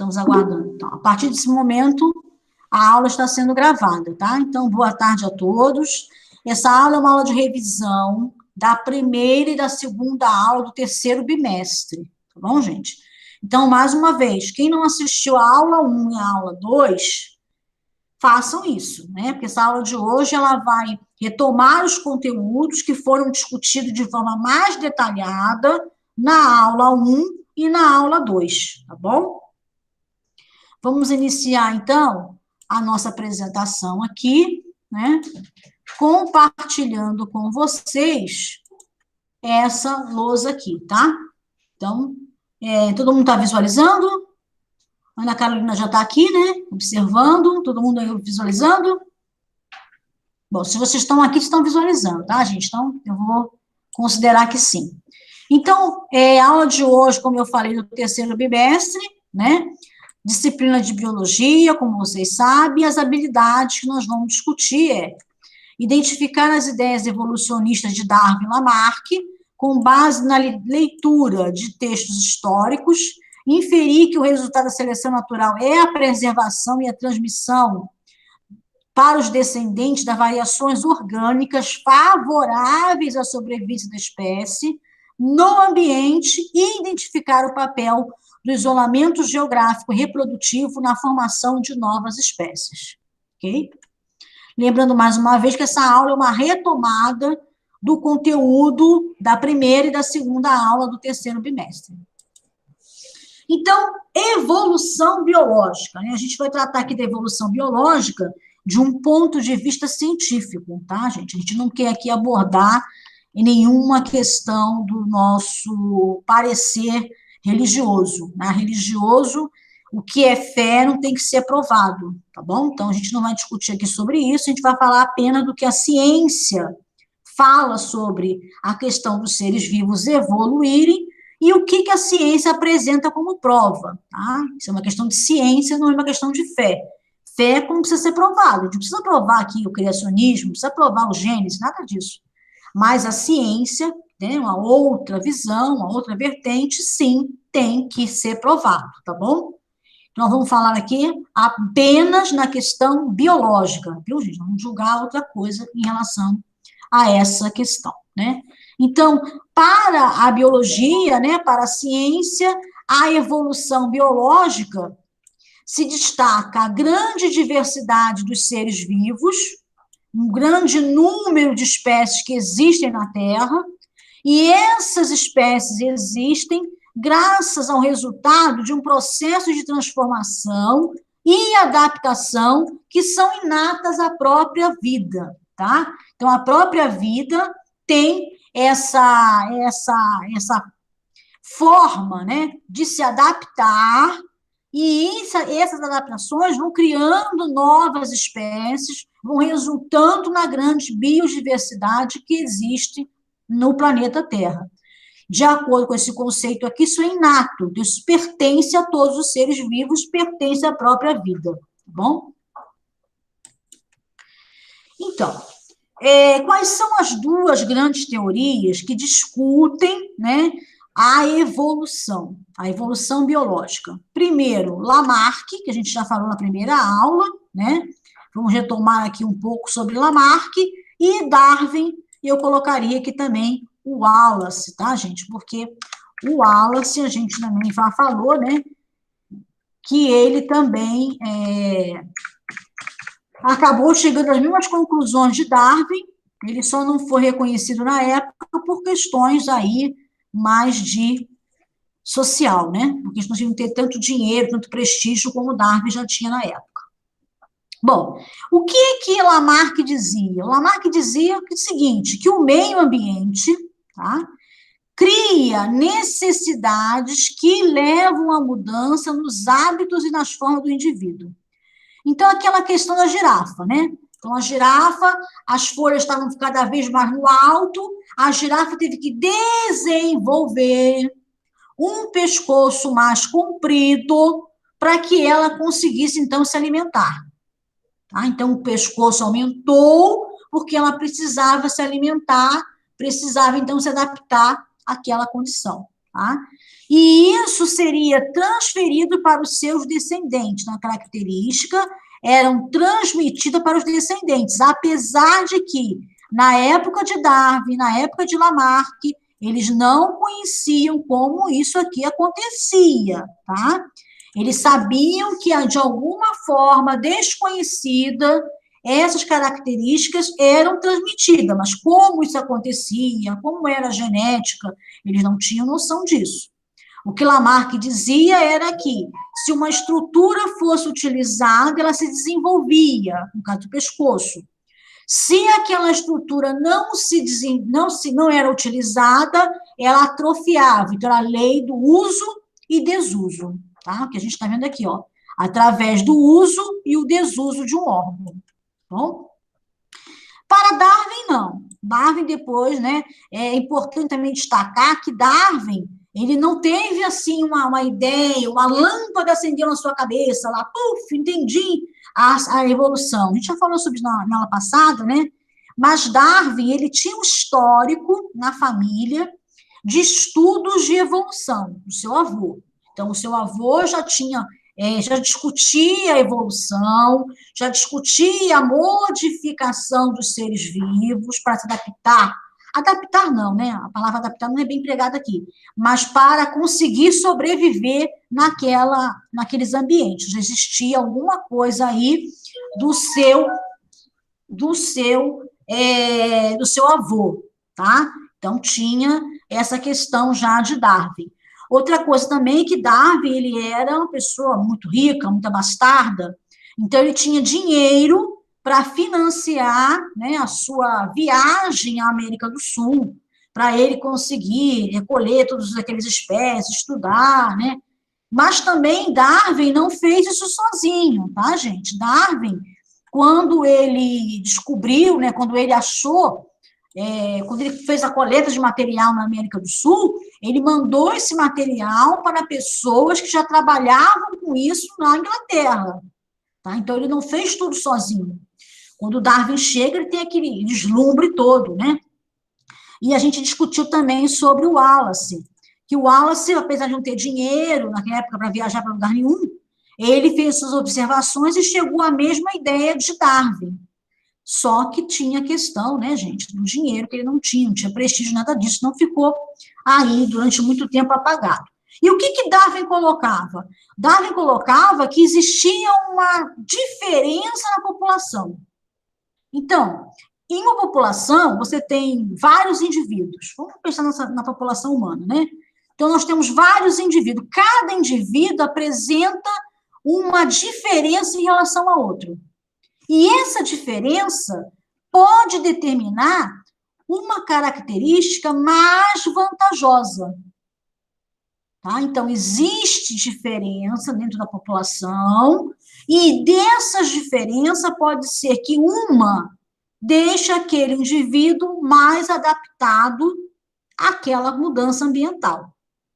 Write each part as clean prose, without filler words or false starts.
Estamos aguardando. Então, a partir desse momento, a aula está sendo gravada, tá? Então, boa tarde a todos. Essa aula é uma aula de revisão da primeira e da segunda aula do terceiro bimestre, tá bom, gente? Então, mais uma vez, quem não assistiu a aula 1 e a aula 2, façam isso, né? Porque essa aula de hoje, ela vai retomar os conteúdos que foram discutidos de forma mais detalhada na aula 1 e na aula 2, tá bom? Vamos iniciar, então, a nossa apresentação aqui, né? Compartilhando com vocês essa lousa aqui, tá? Então, todo mundo está visualizando? Ana Carolina já está aqui, né? Observando, todo mundo aí visualizando? Bom, se vocês estão aqui, estão visualizando, tá, gente? Então, eu vou considerar que sim. Então, a aula de hoje, como eu falei, do terceiro bimestre, né? Disciplina de biologia, como vocês sabem, as habilidades que nós vamos discutir identificar as ideias evolucionistas de Darwin e Lamarck, com base na leitura de textos históricos, inferir que o resultado da seleção natural é a preservação e a transmissão para os descendentes das variações orgânicas favoráveis à sobrevivência da espécie no ambiente e identificar o papel do isolamento geográfico e reprodutivo na formação de novas espécies. Ok? Lembrando mais uma vez que essa aula é uma retomada do conteúdo da primeira e da segunda aula do terceiro bimestre. Então, evolução biológica, né? A gente vai tratar aqui da evolução biológica de um ponto de vista científico, tá, gente? A gente não quer aqui abordar nenhuma questão do nosso parecer religioso, né? Religioso, o que é fé não tem que ser provado, tá bom? Então, a gente não vai discutir aqui sobre isso, a gente vai falar apenas do que a ciência fala sobre a questão dos seres vivos evoluírem e o que a ciência apresenta como prova, tá? Isso é uma questão de ciência, não é uma questão de fé. Fé como precisa ser provado, a gente precisa provar aqui o criacionismo, precisa provar o Gênesis, nada disso. Mas a ciência, né, uma outra visão, uma outra vertente, sim, tem que ser provado, tá bom? Nós vamos falar aqui apenas na questão biológica, viu, gente? Vamos julgar outra coisa em relação a essa questão, né? Então, para a biologia, né, para a ciência, a evolução biológica se destaca a grande diversidade dos seres vivos, um grande número de espécies que existem na Terra, e essas espécies existem graças ao resultado de um processo de transformação e adaptação que são inatas à própria vida, tá? Então, a própria vida tem essa forma, né, de se adaptar, e essas adaptações vão criando novas espécies, vão resultando na grande biodiversidade que existe no planeta Terra. De acordo com esse conceito aqui, isso é inato, isso pertence a todos os seres vivos, pertence à própria vida, tá bom? Então, quais são as duas grandes teorias que discutem, né, a evolução biológica? Primeiro, Lamarck, que a gente já falou na primeira aula, né? Vamos retomar aqui um pouco sobre Lamarck, e Darwin, e eu colocaria aqui também o Wallace, tá, gente? Porque o Wallace, a gente também já falou, né, que ele também acabou chegando às mesmas conclusões de Darwin, ele só não foi reconhecido na época por questões aí mais de social, né? Porque eles não tinham ter tanto dinheiro, tanto prestígio como Darwin já tinha na época. Bom, o que Lamarck dizia? Lamarck dizia o seguinte, que o meio ambiente, tá, cria necessidades que levam à mudança nos hábitos e nas formas do indivíduo. Então, aquela questão da girafa, né? Então, a girafa, as folhas estavam cada vez mais no alto, a girafa teve que desenvolver um pescoço mais comprido para que ela conseguisse, então, se alimentar. Tá? Então, o pescoço aumentou porque ela precisava se alimentar, precisava, então, se adaptar àquela condição. Tá? e isso seria transferido para os seus descendentes. Então, a característica eram transmitidas para os descendentes, apesar de que, na época de Darwin, na época de Lamarck, eles não conheciam como isso aqui acontecia, tá? Eles sabiam que, de alguma forma desconhecida, essas características eram transmitidas, mas como isso acontecia, como era a genética, eles não tinham noção disso. O que Lamarck dizia era que, se uma estrutura fosse utilizada, ela se desenvolvia, no caso do pescoço. Se aquela estrutura não era utilizada, ela atrofiava. Então, era a lei do uso e desuso, tá? Que a gente está vendo aqui, ó, através do uso e o desuso de um órgão. Bom? Para Darwin, não. Darwin depois, né, é importante também destacar que Darwin, ele não teve, assim, uma ideia, uma lâmpada acendeu na sua cabeça, lá, puf, entendi a evolução. A gente já falou sobre isso na aula passada, né? Mas Darwin, ele tinha um histórico na família de estudos de evolução, do seu avô. Então, o seu avô já discutia a evolução, já discutia a modificação dos seres vivos para se adaptar. Adaptar não, né? A palavra adaptar não é bem empregada aqui, mas para conseguir sobreviver naqueles ambientes. Já existia alguma coisa aí do seu avô, tá? Então, tinha essa questão já de Darwin. Outra coisa também é que Darwin, ele era uma pessoa muito rica, muito abastarda, então ele tinha dinheiro para financiar, né, a sua viagem à América do Sul, para ele conseguir recolher todas aquelas espécies, estudar, né? Mas também Darwin não fez isso sozinho, tá, gente? Darwin, quando ele descobriu, né, quando ele achou, quando ele fez a coleta de material na América do Sul, ele mandou esse material para pessoas que já trabalhavam com isso na Inglaterra, tá? Então, ele não fez tudo sozinho. Quando Darwin chega, ele tem aquele deslumbre todo, né? E a gente discutiu também sobre o Wallace, que o Wallace, apesar de não ter dinheiro naquela época para viajar para lugar nenhum, ele fez suas observações e chegou à mesma ideia de Darwin. Só que tinha a questão, né, gente, do dinheiro que ele não tinha prestígio, nada disso, não ficou aí durante muito tempo apagado. E o que Darwin colocava? Darwin colocava que existia uma diferença na população. Então, em uma população, você tem vários indivíduos. Vamos pensar na população humana, né? Então, nós temos vários indivíduos. Cada indivíduo apresenta uma diferença em relação a outro. E essa diferença pode determinar uma característica mais vantajosa. Tá? Então, existe diferença dentro da população, e dessas diferenças pode ser que uma deixe aquele indivíduo mais adaptado àquela mudança ambiental.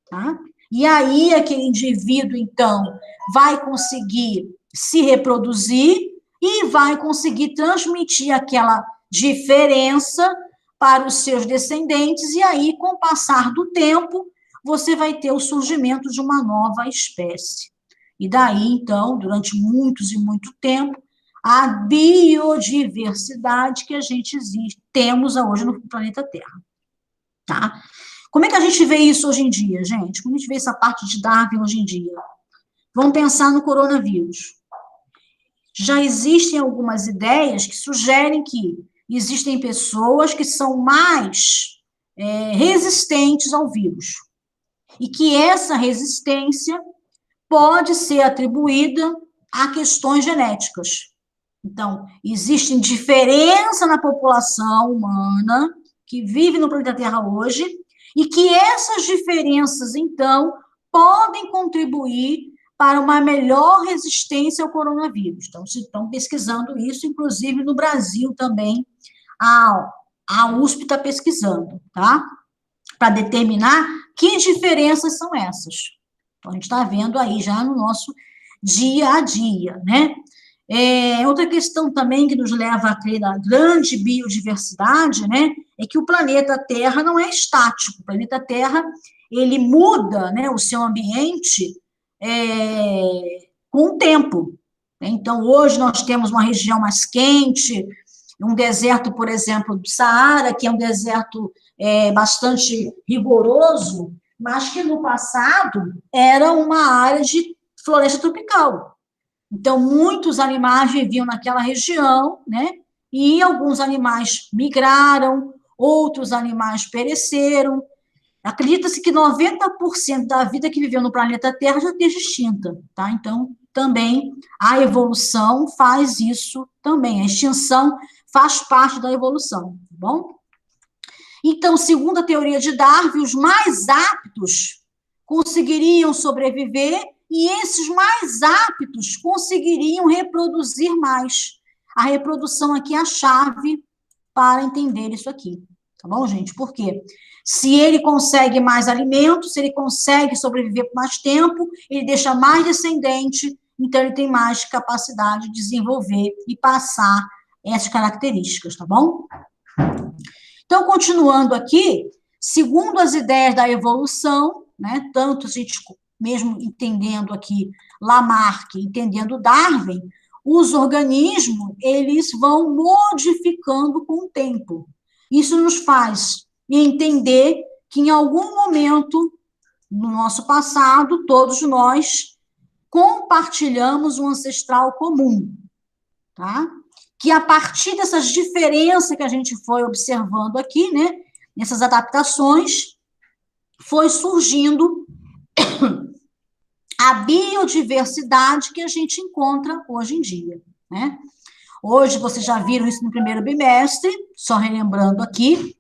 Tá? E aí, aquele indivíduo, então, vai conseguir se reproduzir e vai conseguir transmitir aquela diferença para os seus descendentes, e aí, com o passar do tempo, você vai ter o surgimento de uma nova espécie. E daí, então, durante muitos e muito tempo, a biodiversidade que a gente temos hoje no planeta Terra. Tá? Como é que a gente vê isso hoje em dia, gente? Como a gente vê essa parte de Darwin hoje em dia? Vamos pensar no coronavírus. Já existem algumas ideias que sugerem que existem pessoas que são mais resistentes ao vírus, e que essa resistência pode ser atribuída a questões genéticas. Então, existe diferença na população humana que vive no planeta Terra hoje, e que essas diferenças, então, podem contribuir para uma melhor resistência ao coronavírus. Então, se estão pesquisando isso, inclusive no Brasil também, a USP está pesquisando, tá? Para determinar que diferenças são essas. Então, a gente está vendo aí já no nosso dia a dia, né? Outra questão também que nos leva a crer na grande biodiversidade, né, é que o planeta Terra não é estático. O planeta Terra, ele muda, né, o seu ambiente com o tempo. Então, hoje nós temos uma região mais quente, um deserto, por exemplo, do Saara, que é um deserto bastante rigoroso, mas que no passado era uma área de floresta tropical. Então, muitos animais viviam naquela região, né? E alguns animais migraram, outros animais pereceram. Acredita-se que 90% da vida que viveu no planeta Terra já esteja extinta, tá? Então, também a evolução faz isso também. A extinção faz parte da evolução, tá bom? Então, segundo a teoria de Darwin, os mais aptos conseguiriam sobreviver e esses mais aptos conseguiriam reproduzir mais. A reprodução aqui é a chave para entender isso aqui, tá bom, gente? Por quê? Se ele consegue mais alimento, se ele consegue sobreviver por mais tempo, ele deixa mais descendente, então ele tem mais capacidade de desenvolver e passar essas características, tá bom? Então, continuando aqui, segundo as ideias da evolução, né, tanto a gente mesmo entendendo aqui Lamarck, entendendo Darwin, os organismos, eles vão modificando com o tempo. Isso nos faz entender que em algum momento no nosso passado, todos nós compartilhamos um ancestral comum, tá? Que a partir dessas diferenças que a gente foi observando aqui, né, nessas adaptações, foi surgindo a biodiversidade que a gente encontra hoje em dia, né? Hoje, vocês já viram isso no primeiro bimestre, só relembrando aqui,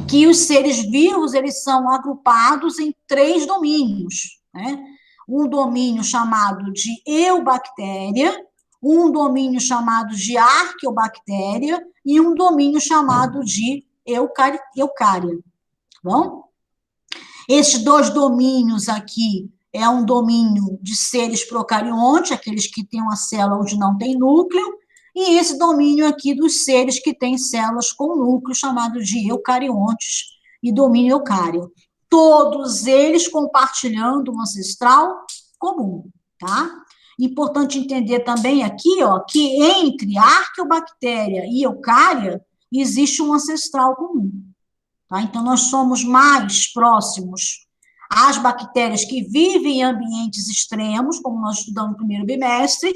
que os seres vivos, eles são agrupados em 3 domínios, né? Um domínio chamado de eubactéria, um domínio chamado de arqueobactéria e um domínio chamado de eucária, tá bom? Esses 2 domínios aqui é um domínio de seres procariontes, aqueles que têm uma célula onde não tem núcleo, e esse domínio aqui dos seres que têm células com núcleo, chamado de eucariontes, e domínio eucário. Todos eles compartilhando um ancestral comum, tá? Importante entender também aqui, ó, que entre arqueobactéria e eucária existe um ancestral comum, tá? Então, nós somos mais próximos às bactérias que vivem em ambientes extremos, como nós estudamos no primeiro bimestre,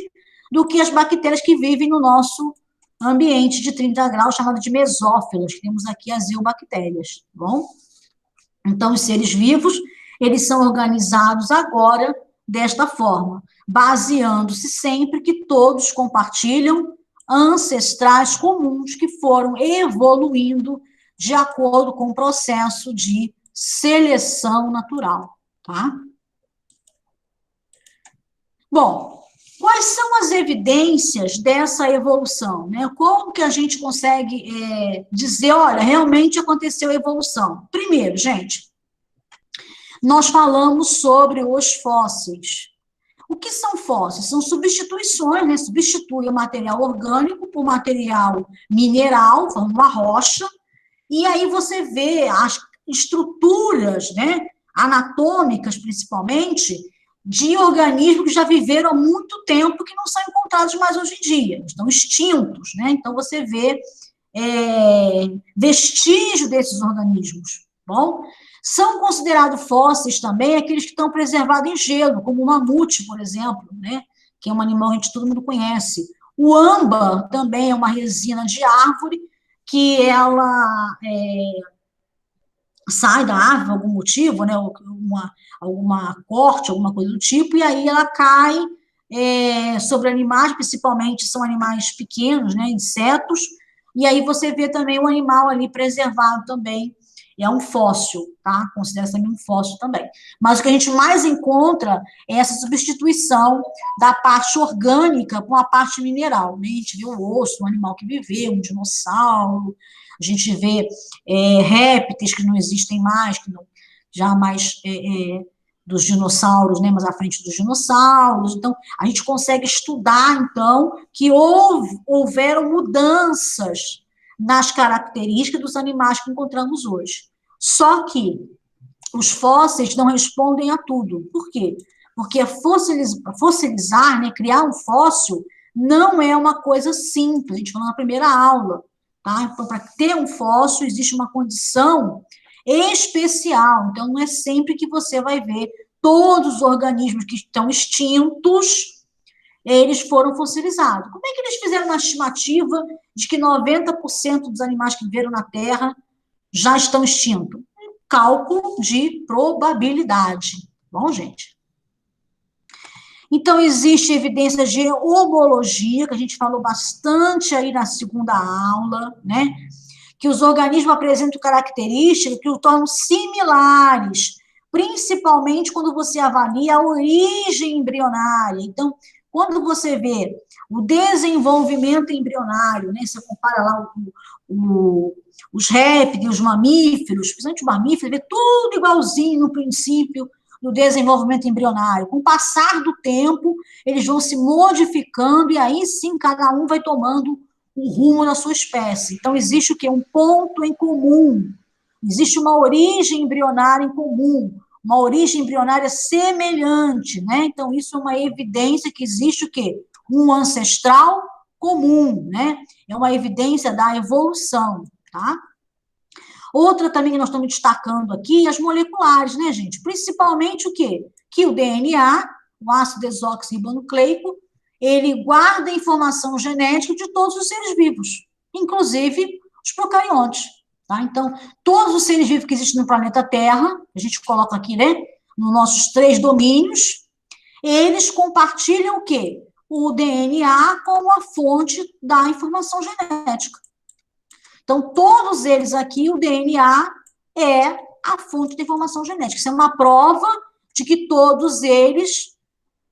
do que as bactérias que vivem no nosso ambiente de 30 graus, chamado de mesófilas, que temos aqui as eubactérias, tá bom? Então, os seres vivos, eles são organizados agora desta forma, baseando-se sempre que todos compartilham ancestrais comuns que foram evoluindo de acordo com o processo de seleção natural, tá? Bom, quais são as evidências dessa evolução, né? Como que a gente consegue dizer, olha, realmente aconteceu a evolução? Primeiro, gente, nós falamos sobre os fósseis. O que são fósseis? São substituições, né? Substitui o material orgânico por material mineral, como uma rocha, e aí você vê as estruturas, né, anatômicas, principalmente, de organismos que já viveram há muito tempo, que não são encontrados mais hoje em dia, estão extintos, né? Então, você vê vestígio desses organismos, bom? São considerados fósseis também aqueles que estão preservados em gelo, como o mamute, por exemplo, né? Que é um animal que todo mundo conhece. O âmbar também é uma resina de árvore que ela sai da árvore por algum motivo, né? Alguma corte, alguma coisa do tipo, e aí ela cai sobre animais, principalmente são animais pequenos, né? Insetos, e aí você vê também o animal ali preservado também. É um fóssil, tá? Considera-se também um fóssil também. Mas o que a gente mais encontra é essa substituição da parte orgânica com a parte mineral, né? A gente vê o osso, um animal que viveu, um dinossauro, a gente vê répteis que não existem mais, que não, jamais dos dinossauros, né, mais à frente dos dinossauros. Então, a gente consegue estudar, então, que houveram mudanças nas características dos animais que encontramos hoje. Só que os fósseis não respondem a tudo. Por quê? Porque fossilizar, né, criar um fóssil, não é uma coisa simples. A gente falou na primeira aula. Tá? Então, para ter um fóssil, existe uma condição especial. Então, não é sempre que você vai ver todos os organismos que estão extintos, eles foram fossilizados. Como é que eles fizeram uma estimativa de que 90% dos animais que viveram na Terra já estão extintos? Cálculo de probabilidade. Bom, gente? Então, existe evidência de homologia, que a gente falou bastante aí na segunda aula, né? Que os organismos apresentam características que os tornam similares, principalmente quando você avalia a origem embrionária. Então, quando você vê o desenvolvimento embrionário, né? Você compara lá os répteis, os mamíferos, principalmente os mamíferos, vê tudo igualzinho no princípio do desenvolvimento embrionário. Com o passar do tempo, eles vão se modificando e aí sim cada um vai tomando o rumo da sua espécie. Então, existe o quê? Um ponto em comum. Existe uma origem embrionária em comum, uma origem embrionária semelhante, né? Então, isso é uma evidência que existe o quê? Um ancestral comum, né? É uma evidência da evolução, tá? Outra também que nós estamos destacando aqui, as moleculares, né, gente? Principalmente o quê? Que o DNA, o ácido desoxirribonucleico, ele guarda a informação genética de todos os seres vivos, inclusive os procariontes, tá? Então, todos os seres vivos que existem no planeta Terra, a gente coloca aqui, né, nos nossos 3 domínios, eles compartilham o quê? O DNA como a fonte da informação genética. Então, todos eles aqui, o DNA é a fonte de informação genética. Isso é uma prova de que todos eles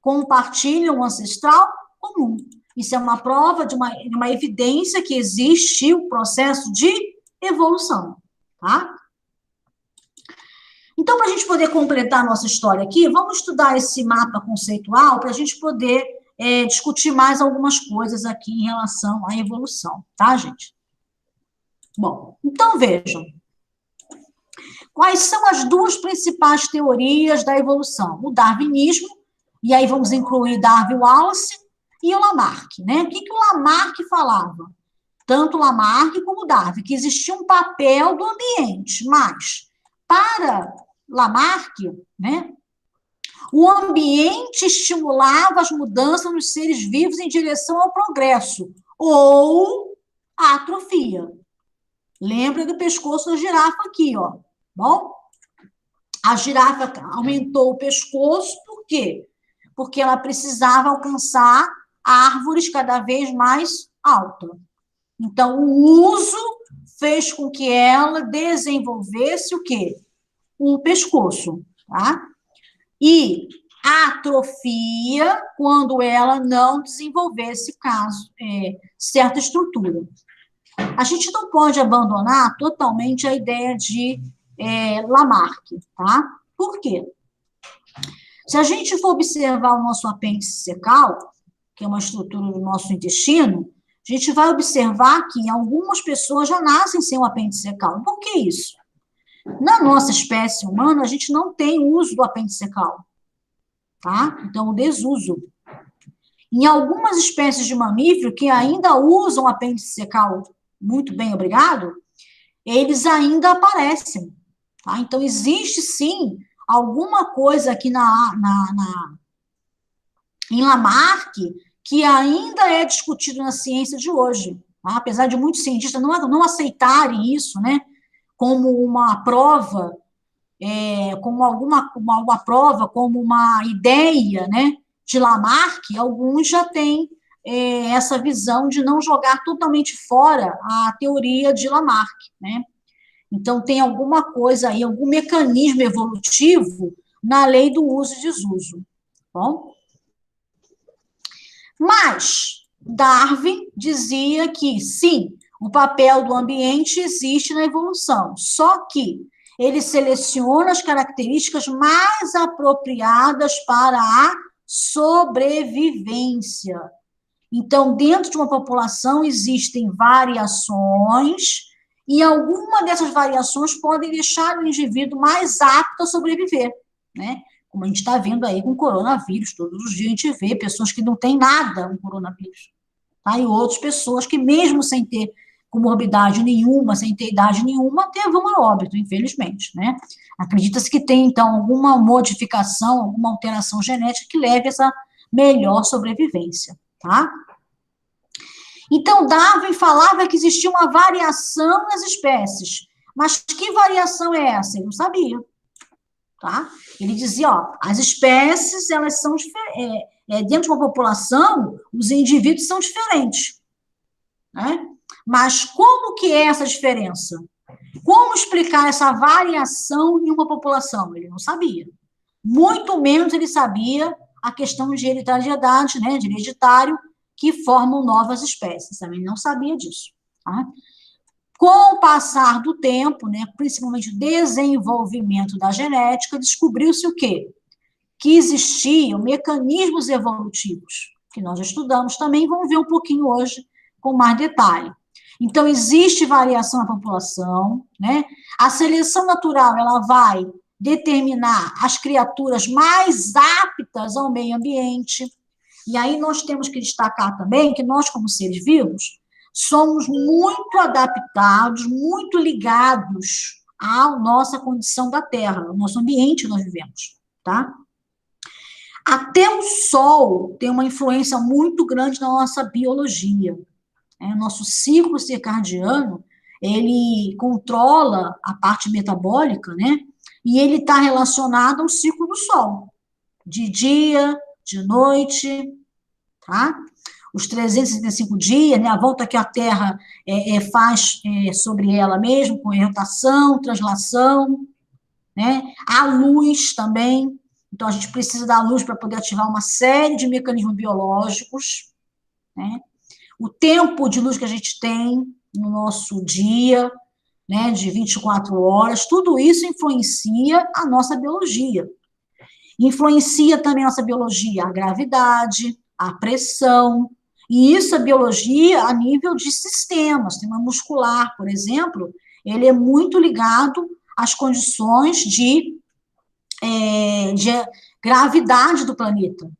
compartilham um ancestral comum. Isso é uma prova de uma evidência que existe o processo de evolução, tá? Então, para a gente poder completar a nossa história aqui, vamos estudar esse mapa conceitual para a gente poder discutir mais algumas coisas aqui em relação à evolução, tá, gente? Bom, então vejam. Quais são as 2 principais teorias da evolução? O darwinismo, e aí vamos incluir Darwin Wallace, e o Lamarck, né? O que o Lamarck falava? Tanto o Lamarck como o Darwin, que existia um papel do ambiente, mas para Lamarck, né, o ambiente estimulava as mudanças nos seres vivos em direção ao progresso, ou à atrofia. Lembra do pescoço da girafa aqui, ó. Bom, a girafa aumentou o pescoço, por quê? Porque ela precisava alcançar árvores cada vez mais altas. Então, o uso fez com que ela desenvolvesse o quê? O pescoço, tá? E a atrofia, quando ela não desenvolvesse certa estrutura. A gente não pode abandonar totalmente a ideia de Lamarck, tá? Por quê? Se a gente for observar o nosso apêndice secal, que é uma estrutura do nosso intestino, a gente vai observar que algumas pessoas já nascem sem o apêndice secal. Por que isso? Na nossa espécie humana, a gente não tem uso do apêndice secal, tá? Então, o desuso. Em algumas espécies de mamífero que ainda usam o apêndice secal muito bem, obrigado, eles ainda aparecem, tá? Então, existe, sim, alguma coisa aqui em Lamarck que ainda é discutido na ciência de hoje, tá? Apesar de muitos cientistas não aceitarem isso, né, como uma prova, como uma prova, como uma ideia, né, de Lamarck, alguns já têm essa visão de não jogar totalmente fora a teoria de Lamarck, né? Então, tem alguma coisa aí, algum mecanismo evolutivo na lei do uso e desuso, bom? Mas Darwin dizia que, sim, o papel do ambiente existe na evolução, só que ele seleciona as características mais apropriadas para a sobrevivência. Então, dentro de uma população existem variações, e alguma dessas variações podem deixar o indivíduo mais apto a sobreviver, né? Como a gente está vendo aí com o coronavírus, todos os dias a gente vê pessoas que não têm nada com coronavírus, tá? E outras pessoas que, mesmo sem ter comorbidade nenhuma, sem ter idade nenhuma, teve um óbito, infelizmente, né? Acredita-se que tem, então, alguma modificação, alguma alteração genética que leve a essa melhor sobrevivência, tá? Então, Darwin falava que existia uma variação nas espécies, mas que variação é essa? Ele não sabia, tá? Ele dizia, ó, as espécies, elas são dentro de uma população, os indivíduos são diferentes, né? Mas como que é essa diferença? Como explicar essa variação em uma população? Ele não sabia. Muito menos ele sabia a questão de hereditariedade, né, de hereditário, que formam novas espécies. Também não sabia disso. Tá? Com o passar do tempo, né, principalmente o desenvolvimento da genética, descobriu-se o quê? Que existiam mecanismos evolutivos, que nós estudamos também, vamos ver um pouquinho hoje com mais detalhe. Então, existe variação na população, né? A seleção natural, ela vai determinar as criaturas mais aptas ao meio ambiente. E aí nós temos que destacar também que nós, como seres vivos, somos muito adaptados, muito ligados à nossa condição da Terra, ao nosso ambiente que nós vivemos, tá? Até o Sol tem uma influência muito grande na nossa biologia. Nosso ciclo circadiano, ele controla a parte metabólica, né? E ele está relacionado ao ciclo do Sol, de dia, de noite, tá? Os 365 dias, né? A volta que a Terra faz sobre ela mesmo, com rotação, translação, né? A luz também. Então, a gente precisa da luz para poder ativar uma série de mecanismos biológicos, né? O tempo de luz que a gente tem no nosso dia, né, de 24 horas, tudo isso influencia a nossa biologia. Influencia também a nossa biologia, a gravidade, a pressão, e isso é biologia a nível de sistema muscular, por exemplo, ele é muito ligado às condições de gravidade do planeta.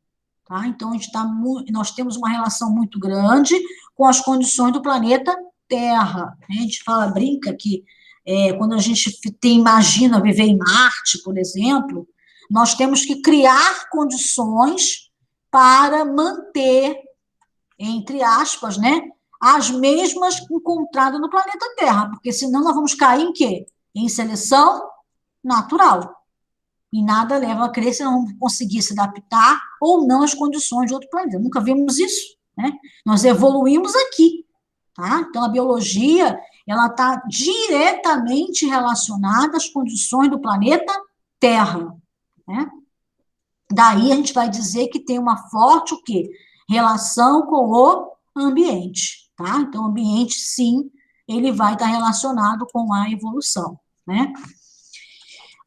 Tá? Então, nós temos uma relação muito grande com as condições do planeta Terra. Né? A gente brinca que quando a gente imagina viver em Marte, por exemplo, nós temos que criar condições para manter, entre aspas, né, as mesmas encontradas no planeta Terra, porque senão nós vamos cair em quê? Em seleção natural. E nada leva a crer se não conseguir se adaptar ou não às condições de outro planeta. Nunca vimos isso, né? Nós evoluímos aqui, tá? Então, a biologia, ela está diretamente relacionada às condições do planeta Terra, né? Daí a gente vai dizer que tem uma forte, o quê? Relação com o ambiente, tá? Então, o ambiente, sim, ele vai estar relacionado com a evolução, né?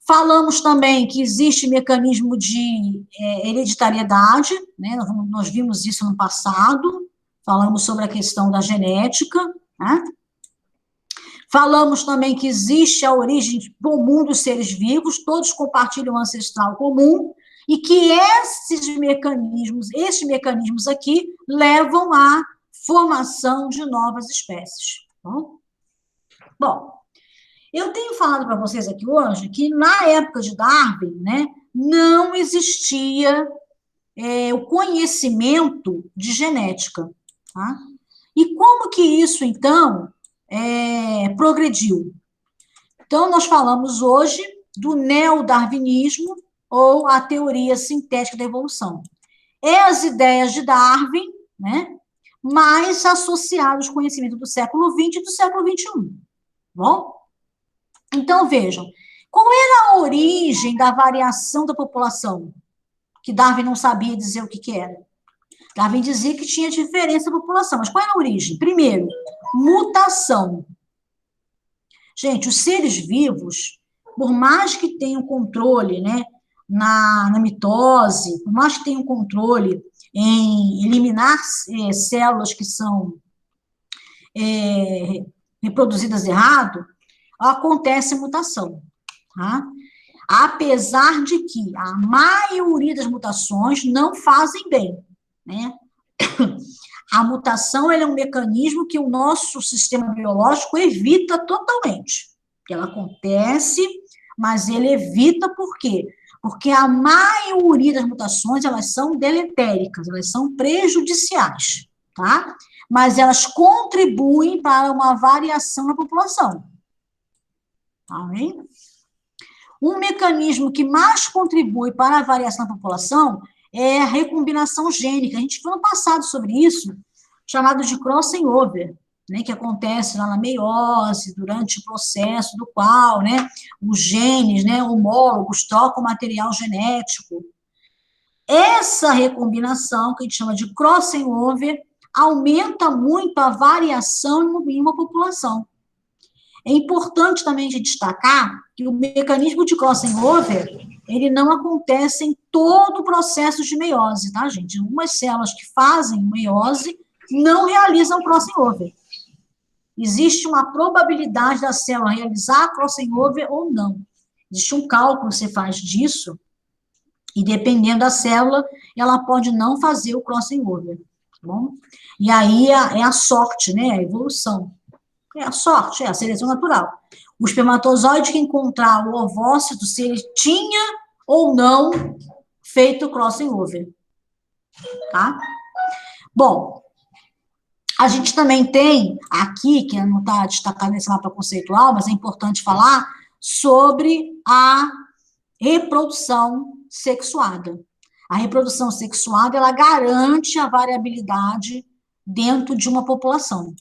Falamos também que existe mecanismo de hereditariedade, né? Nós vimos isso no passado, falamos sobre a questão da genética, né? Falamos também que existe a origem comum dos seres vivos, todos compartilham um ancestral comum, e que esses mecanismos aqui levam à formação de novas espécies. Bom, eu tenho falado para vocês aqui hoje que na época de Darwin, né, não existia o conhecimento de genética, tá? E como que isso, então, progrediu? Então, nós falamos hoje do neodarwinismo ou a teoria sintética da evolução. É as ideias de Darwin, né, mais associados aos conhecimentos do século XX e do século XXI. Bom? Então, vejam, qual era a origem da variação da população? Que Darwin não sabia dizer o que era. Darwin dizia que tinha diferença na população, mas qual era a origem? Primeiro, mutação. Gente, os seres vivos, por mais que tenha um controle, né, na mitose, por mais que tenha um controle em eliminar células que são reproduzidas errado, acontece mutação, tá? Apesar de que a maioria das mutações não fazem bem, né? A mutação é um mecanismo que o nosso sistema biológico evita totalmente. Ela acontece, mas ele evita por quê? Porque a maioria das mutações, elas são deletéricas, elas são prejudiciais, tá? Mas elas contribuem para uma variação na população. Tá bem? Um mecanismo que mais contribui para a variação da população é a recombinação gênica. A gente falou no passado sobre isso, chamado de crossing over, né, que acontece lá na meiose, durante o processo do qual, né, os genes, né, homólogos trocam material genético. Essa recombinação, que a gente chama de crossing over, aumenta muito a variação em uma população. É importante também de destacar que o mecanismo de crossing over, ele não acontece em todo o processo de meiose, tá, gente? Algumas células que fazem meiose não realizam crossing over. Existe uma probabilidade da célula realizar crossing over ou não. Existe um cálculo que você faz disso, e dependendo da célula, ela pode não fazer o crossing over, tá bom? E aí é a sorte, né, a evolução. É a sorte, é a seleção natural. O espermatozoide que encontrar o ovócito, se ele tinha ou não feito o crossing over, tá? Bom, a gente também tem aqui, que não está destacado nesse mapa conceitual, mas é importante falar sobre a reprodução sexuada. A reprodução sexuada, ela garante a variabilidade dentro de uma população.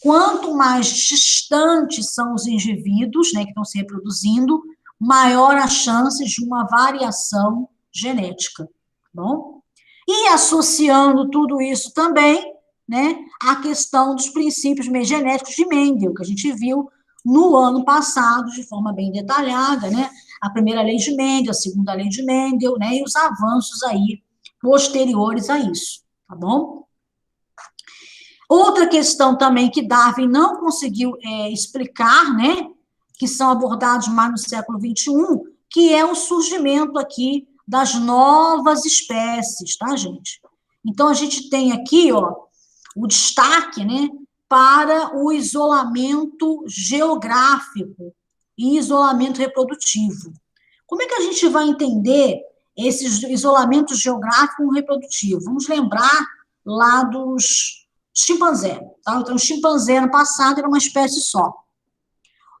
Quanto mais distantes são os indivíduos, né, que estão se reproduzindo, maior a chance de uma variação genética, tá bom? E associando tudo isso também, né, a questão dos princípios genéticos de Mendel, que a gente viu no ano passado, de forma bem detalhada, né, a primeira lei de Mendel, a segunda lei de Mendel, né, e os avanços aí posteriores a isso, tá bom? Outra questão também que Darwin não conseguiu explicar, né, que são abordados mais no século XXI, que é o surgimento aqui das novas espécies, tá, gente? Então, a gente tem aqui, ó, o destaque, né, para o isolamento geográfico e isolamento reprodutivo. Como é que a gente vai entender esse isolamento geográfico e reprodutivo? Vamos lembrar lá dos chimpanzé, tá? Então, o chimpanzé, no passado, era uma espécie só.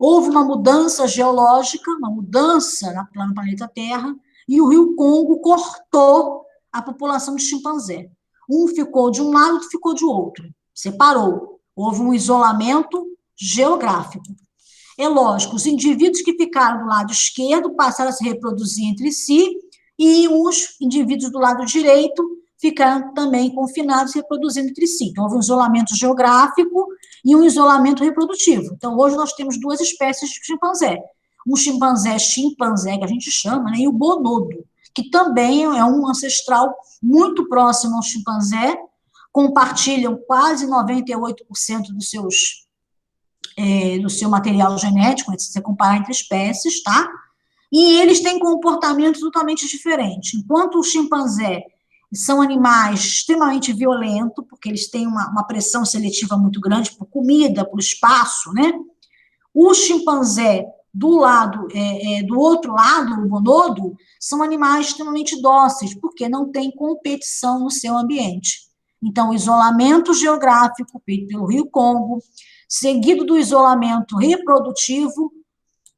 Houve uma mudança geológica, uma mudança lá no planeta Terra, e o rio Congo cortou a população de chimpanzé. Um ficou de um lado, outro ficou de outro. Separou. Houve um isolamento geográfico. É lógico, os indivíduos que ficaram do lado esquerdo passaram a se reproduzir entre si, e os indivíduos do lado direito ficaram também confinados, reproduzindo entre si. Então, houve um isolamento geográfico e um isolamento reprodutivo. Então, hoje nós temos duas espécies de chimpanzé. Um chimpanzé, que a gente chama, né, e o bonobo, que também é um ancestral muito próximo ao chimpanzé, compartilham quase 98% do seu material genético, se você comparar entre espécies, tá? E eles têm comportamentos totalmente diferentes. Enquanto o chimpanzé são animais extremamente violentos, porque eles têm uma pressão seletiva muito grande por comida, por espaço, né? O chimpanzé do outro lado, o bonobo, são animais extremamente dóceis, porque não tem competição no seu ambiente. Então, o isolamento geográfico feito pelo Rio Congo, seguido do isolamento reprodutivo,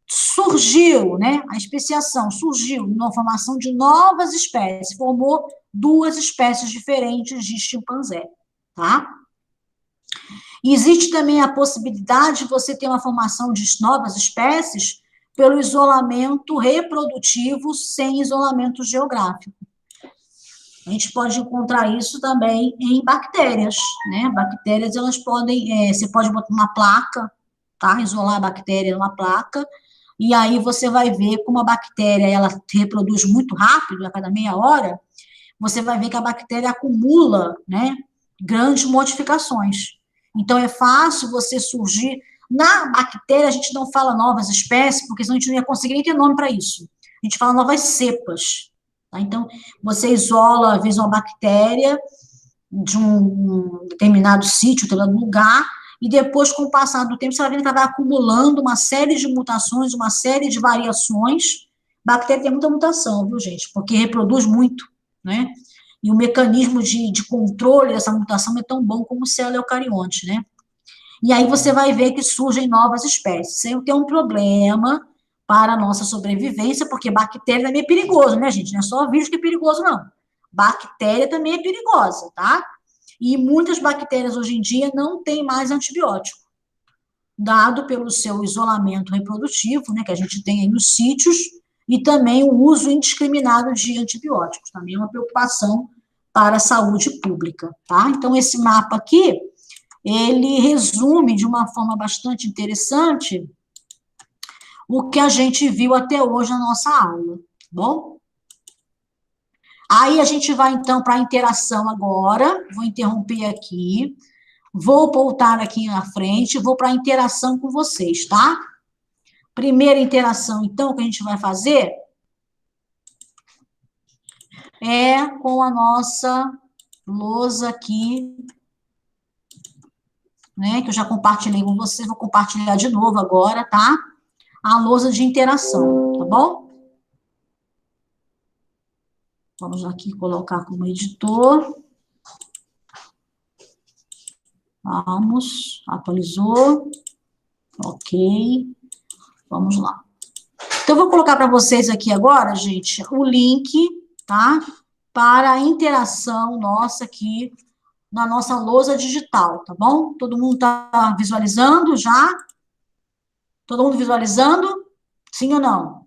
surgiu, né, a especiação surgiu na formação de novas espécies, formou duas espécies diferentes de chimpanzé, tá? E existe também a possibilidade de você ter uma formação de novas espécies pelo isolamento reprodutivo sem isolamento geográfico. A gente pode encontrar isso também em bactérias, né? Bactérias, elas podem, você pode botar uma placa, tá? Isolar a bactéria numa placa, e aí você vai ver como a bactéria, ela reproduz muito rápido, a cada meia hora, você vai ver que a bactéria acumula, né, grandes modificações. Então, é fácil você surgir. Na bactéria, a gente não fala novas espécies, porque senão a gente não ia conseguir nem ter nome para isso. A gente fala novas cepas. Tá? Então, você isola, às vezes, uma bactéria de um determinado sítio, determinado lugar, e depois, com o passar do tempo, você vai ver que ela vai acumulando uma série de mutações, uma série de variações. Bactéria tem muita mutação, viu, gente? Porque reproduz muito, né? E o mecanismo de controle dessa mutação não é tão bom como o célula eucarionte, né? E aí você vai ver que surgem novas espécies. Isso aí tem um problema para a nossa sobrevivência, porque bactéria também é perigoso, né, gente? Não é só vírus que é perigoso, não. Bactéria também é perigosa, tá? E muitas bactérias hoje em dia não têm mais antibiótico, dado pelo seu isolamento reprodutivo, né, que a gente tem aí nos sítios, e também o uso indiscriminado de antibióticos. Também é uma preocupação para a saúde pública, tá? Então, esse mapa aqui, ele resume de uma forma bastante interessante o que a gente viu até hoje na nossa aula, tá bom? Aí a gente vai, então, para a interação agora, vou interromper aqui, vou voltar aqui na frente, vou para a interação com vocês, tá? Primeira interação, então, que a gente vai fazer é com a nossa lousa aqui, né, que eu já compartilhei com vocês, vou compartilhar de novo agora, tá? A lousa de interação, tá bom? Vamos aqui colocar como editor. Vamos, atualizou. Ok. Vamos lá. Então, eu vou colocar para vocês aqui agora, gente, o link, tá? Para a interação nossa aqui na nossa lousa digital, tá bom? Todo mundo está visualizando já? Todo mundo visualizando? Sim ou não?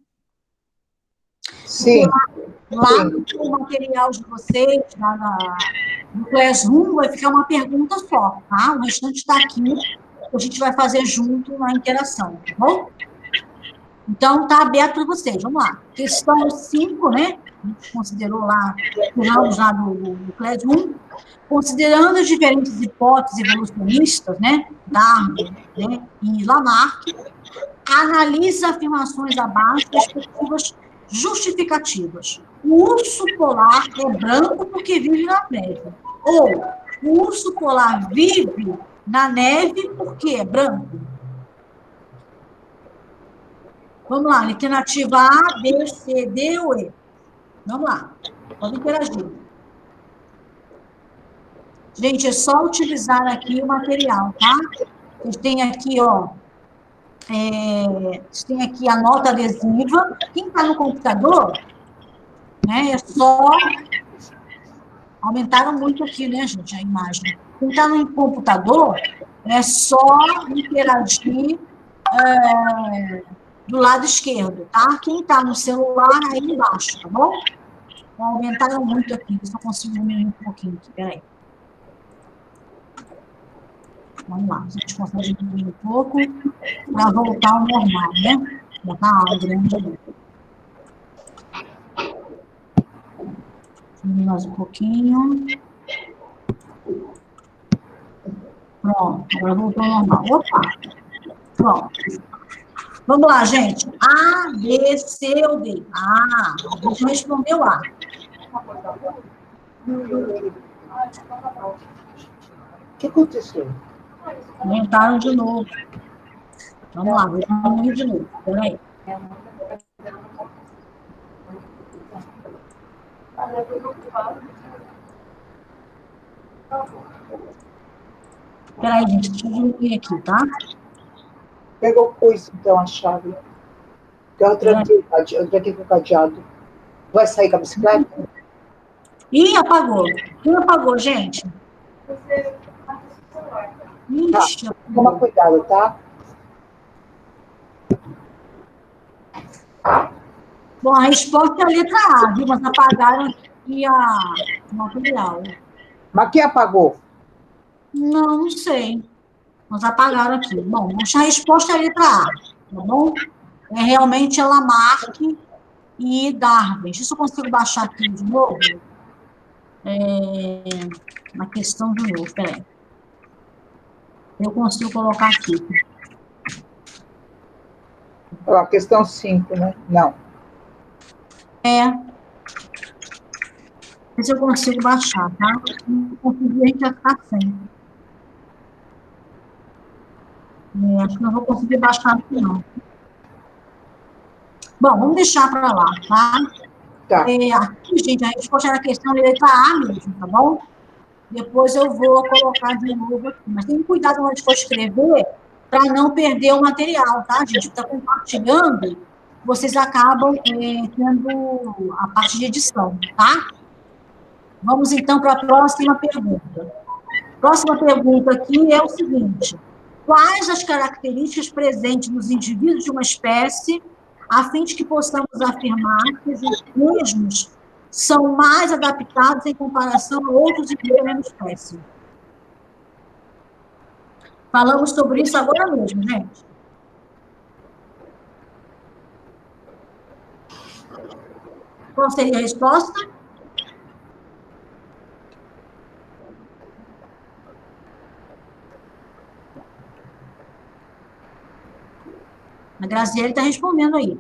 Sim. Lá no material de vocês, no Classroom, vai ficar uma pergunta só, tá? O restante está aqui, a gente vai fazer junto na interação, tá bom? Então, está aberto para vocês, vamos lá. Questão 5, né? A gente considerou lá, já do Classroom, considerando as diferentes hipóteses evolucionistas, né? Darwin, né? E Lamarck, analisa afirmações abaixo das perspectivas justificativas. O urso polar é branco porque vive na neve. Ou o urso polar vive na neve porque é branco. Vamos lá, alternativa A, B, C, D ou E. Vamos lá, pode interagir. Gente, é só utilizar aqui o material, tá? Vocês têm aqui, ó, vocês têm aqui a nota adesiva. Quem está no computador, né, é só... Aumentaram muito aqui, né, gente, a imagem. Quem está no computador, é só interagir do lado esquerdo, tá? Quem está no celular, aí embaixo, tá bom? Então, aumentaram muito aqui, eu só consigo diminuir um pouquinho aqui, peraí. Vamos lá, a gente consegue diminuir um pouco para voltar ao normal, né? Botar a aula grande ali. Diminuir mais um pouquinho. Pronto, agora voltou ao normal. Opa! Pronto. Vamos lá, gente. A, B, C ou D? A gente respondeu A. O que aconteceu? Aumentaram de novo. Vamos lá, vou diminuir de novo. Peraí. Peraí, gente, deixa eu diminuir aqui, tá? Pega o coice, então, a chave. Eu tranquei com o cadeado. Vai sair com a bicicleta? Ih, apagou. Quem apagou, gente? Ixi, Tá. Toma cuidado, tá? Bom, a resposta é a letra A, viu? Mas apagaram aqui o material. Mas quem apagou? Não sei. Mas apagaram aqui. Bom, a resposta é a letra A, tá bom? é realmente Lamarck e Darwin. Deixa eu ver se eu consigo baixar aqui de novo. Uma questão de novo, peraí. Eu consigo colocar aqui. A questão 5, né? Não. Ver se eu consigo baixar, tá? Não conseguir, a gente vai ficar sem. Acho que não vou conseguir baixar aqui, não. Bom, vamos deixar para lá, tá? Tá. Aqui, gente, a resposta era a questão de letra A mesmo, tá bom? Depois eu vou colocar de novo aqui. Mas tem cuidado na hora de for escrever para não perder o material, tá, gente? Está compartilhando, vocês acabam tendo a parte de edição, tá? Vamos, então, para a próxima pergunta. Próxima pergunta aqui é o seguinte: quais as características presentes nos indivíduos de uma espécie, a fim de que possamos afirmar que os mesmos são mais adaptados em comparação a outros indivíduos da mesma espécie? Falamos sobre isso agora mesmo, gente. Qual seria a resposta? A Graziele está respondendo aí.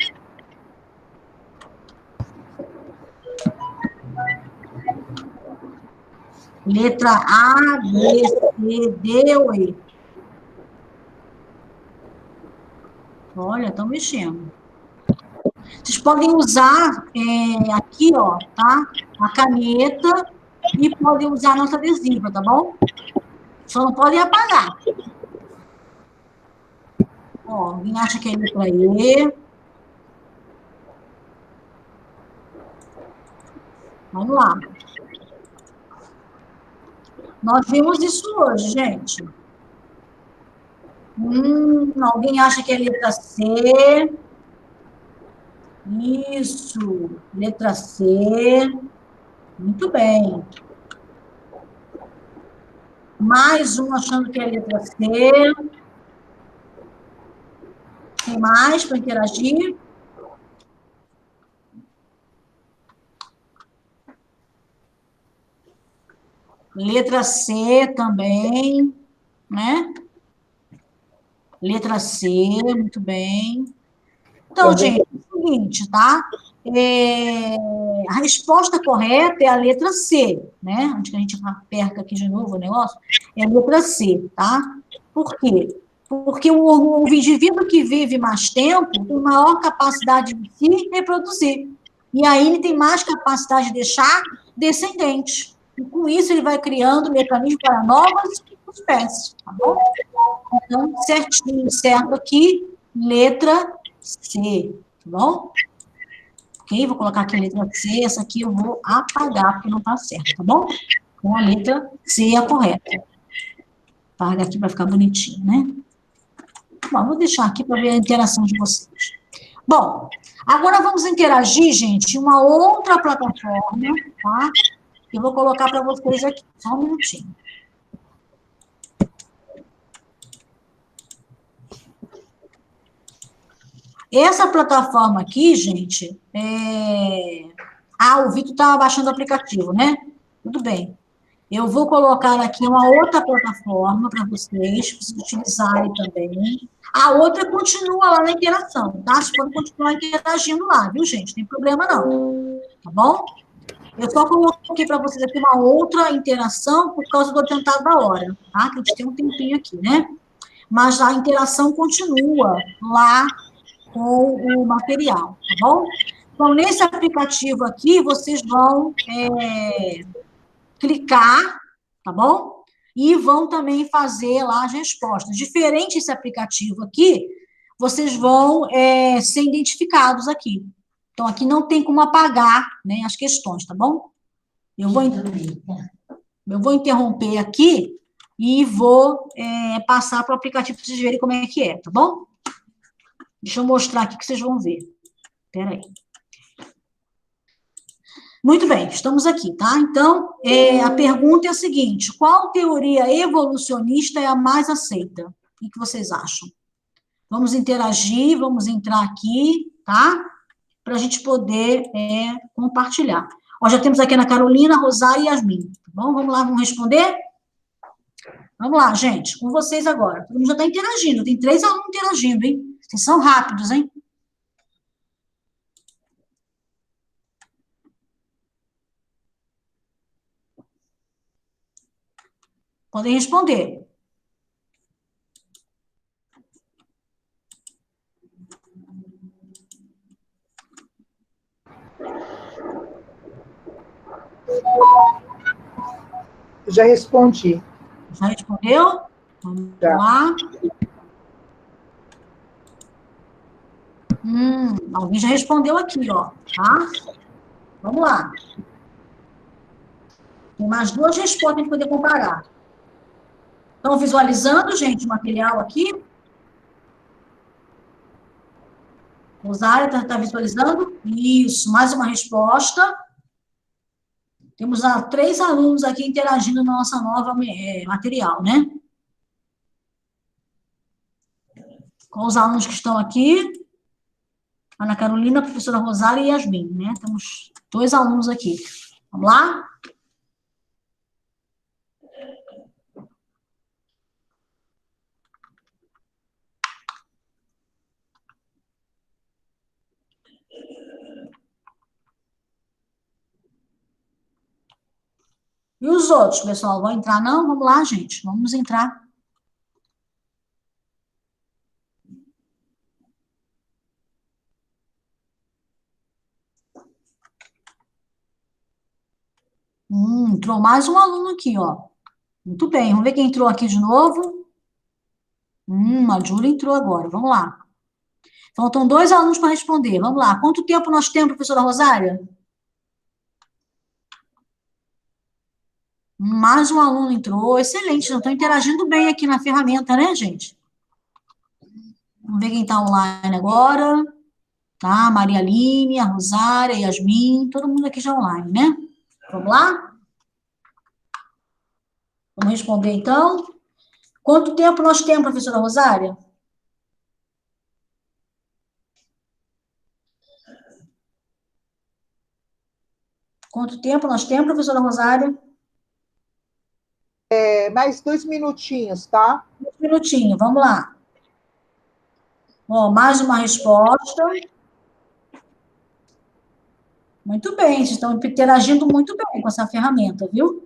Letra A, B, C, D ou E? Olha, estão mexendo. Vocês podem usar aqui, ó, tá? A caneta e podem usar a nota adesiva, tá bom? Só não podem apagar. Ó, alguém acha que é letra E? Vamos lá. Nós vimos isso hoje, gente. Alguém acha que é letra C? Isso, letra C. Muito bem. Mais um achando que é letra C. Tem mais para interagir? Letra C também, né? Letra C, muito bem. Então, gente, é o seguinte, tá? A resposta correta é a letra C, né? Antes que a gente perca aqui de novo o negócio, é a letra C, tá? Por quê? Porque o indivíduo que vive mais tempo tem maior capacidade de se reproduzir. E aí ele tem mais capacidade de deixar descendentes. E com isso ele vai criando mecanismos para novas espécies, tá bom? Então, certinho, certo aqui, letra C, tá bom? Ok? Vou colocar aqui a letra C, essa aqui eu vou apagar, porque não está certo, tá bom? Então, a letra C é a correta. Apaga aqui para ficar bonitinho, né? Bom, vou deixar aqui para ver a interação de vocês. Bom, agora vamos interagir, gente, em uma outra plataforma, tá? Eu vou colocar para vocês aqui, só um minutinho. Essa plataforma aqui, gente, o Vitor estava baixando o aplicativo, né? Tudo bem. Eu vou colocar aqui uma outra plataforma para vocês utilizarem também. A outra continua lá na interação, tá? Vocês podem continuar interagindo lá, viu, gente? Não tem problema, não. Tá bom? Eu só coloquei para vocês aqui uma outra interação por causa do atentado da hora, tá? Que a gente tem um tempinho aqui, né? Mas a interação continua lá com o material, tá bom? Então, nesse aplicativo aqui, vocês vão clicar, tá bom? E vão também fazer lá as respostas. Diferente esse aplicativo aqui, vocês vão ser identificados aqui. Então, aqui não tem como apagar, né, as questões, tá bom? Eu vou interromper aqui e vou passar para o aplicativo para vocês verem como é que é, tá bom? Deixa eu mostrar aqui que vocês vão ver. Espera aí. Muito bem, estamos aqui, tá? Então, a pergunta é a seguinte: qual teoria evolucionista é a mais aceita? O que vocês acham? Vamos interagir, vamos entrar aqui, tá? Para a gente poder compartilhar. Ó, já temos aqui a Ana Carolina, Rosário e Yasmin. Tá bom? Vamos lá, vamos responder? Vamos lá, gente, com vocês agora. Todo mundo já está interagindo, tem 3 alunos interagindo, hein? Vocês são rápidos, hein? Podem responder. Já respondi. Já respondeu? Vamos lá. Alguém já respondeu aqui, ó, tá? Vamos lá. Tem mais 2 respostas para a gente poder comparar. Estão visualizando, gente, o material aqui? Rosária, está visualizando? Isso, mais uma resposta. Temos 3 alunos aqui interagindo na nossa nova material, né? Com os alunos que estão aqui, Ana Carolina, a professora Rosária e Yasmin, né? Temos 2 alunos aqui. Vamos lá? E os outros, pessoal, vão entrar não? Vamos lá, gente, vamos entrar. Entrou mais um aluno aqui, ó. Muito bem, vamos ver quem entrou aqui de novo. A Júlia entrou agora, vamos lá. Faltam 2 alunos para responder, vamos lá. Quanto tempo nós temos, professora Rosária? Mais um aluno entrou, excelente, estão interagindo bem aqui na ferramenta, né, gente? Vamos ver quem está online agora. Tá, Maria Aline, a Rosária, a Yasmin, todo mundo aqui já online, né? Vamos lá? Vamos responder, então. Quanto tempo nós temos, professora Rosária? Quanto tempo nós temos, professora Rosária? Mais 2 minutinhos, tá? 2 minutinhos, vamos lá. Ó, mais uma resposta. Muito bem, vocês estão interagindo muito bem com essa ferramenta, viu?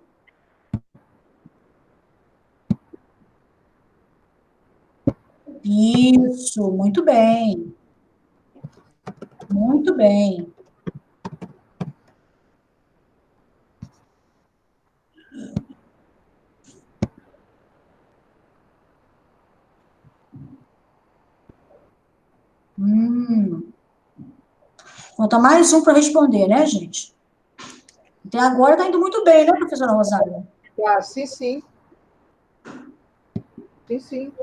Isso, muito bem. Muito bem. Falta mais um para responder, né, gente? Até agora está indo muito bem, né, professora Rosário? Sim, sim. Sim, sim.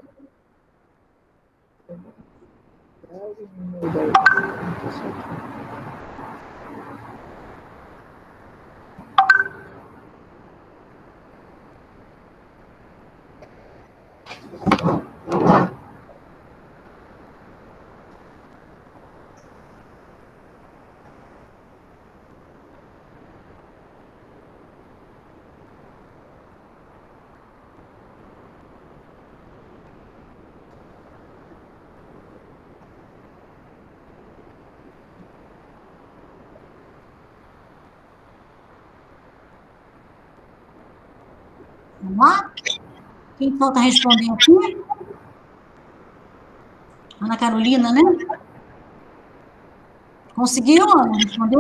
Vamos lá? Quem falta responder aqui? Ana Carolina, né? Conseguiu, Ana, responder?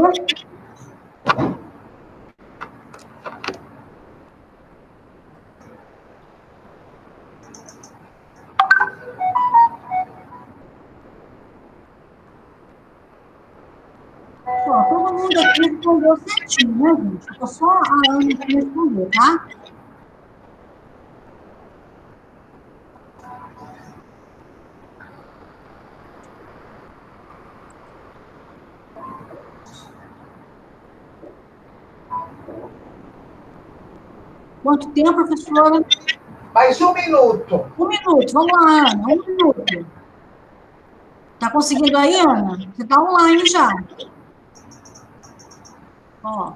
Ó, todo mundo aqui respondeu certinho, né, gente? Ficou só a Ana que respondeu, tá? Quanto tempo, professora? Mais 1 minuto. 1 minuto, vamos lá, Ana, 1 minuto. Tá conseguindo aí, Ana? Você tá online já. Ó.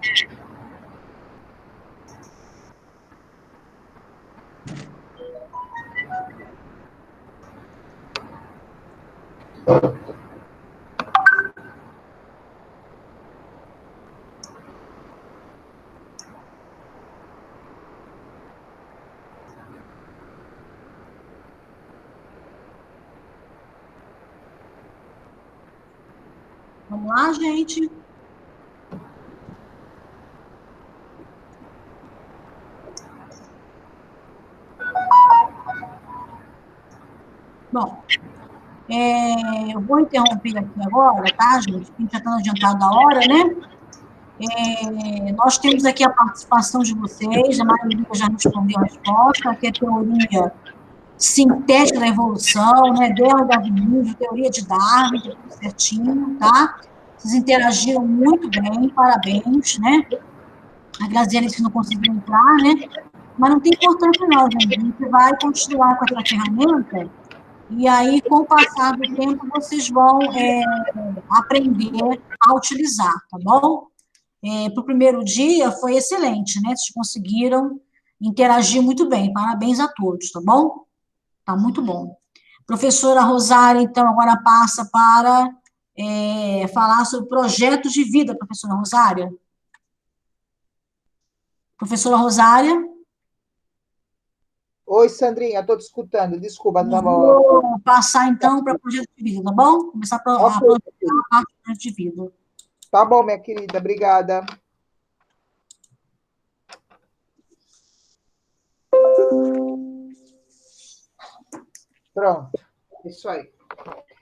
Vamos lá, gente. Bom, eu vou interromper aqui agora, tá, gente? A gente já está adiantado da hora, né? Nós temos aqui a participação de vocês, a maioria já respondeu a resposta, que é teoria sintética da evolução, né? Dela, Darwinismo, teoria de Darwin, tá tudo certinho, tá? Vocês interagiram muito bem, parabéns, né? A Graziela disse que não conseguiu entrar, né? Mas não tem importância não, gente. A gente vai continuar com essa ferramenta e aí, com o passar do tempo, vocês vão aprender a utilizar, tá bom? Para o primeiro dia, foi excelente, né? Vocês conseguiram interagir muito bem. Parabéns a todos, tá bom? Tá muito bom. Professora Rosária, então, agora passa para falar sobre projetos de vida, professora Rosária. Professora Rosária. Oi, Sandrinha, estou te escutando. Desculpa, Eu estava. vou passar, então, para projeto de vida, tá bom? Começar a Ok, projetar a parte do projeto de vida. tá bom, minha querida, obrigada. Pronto, isso aí.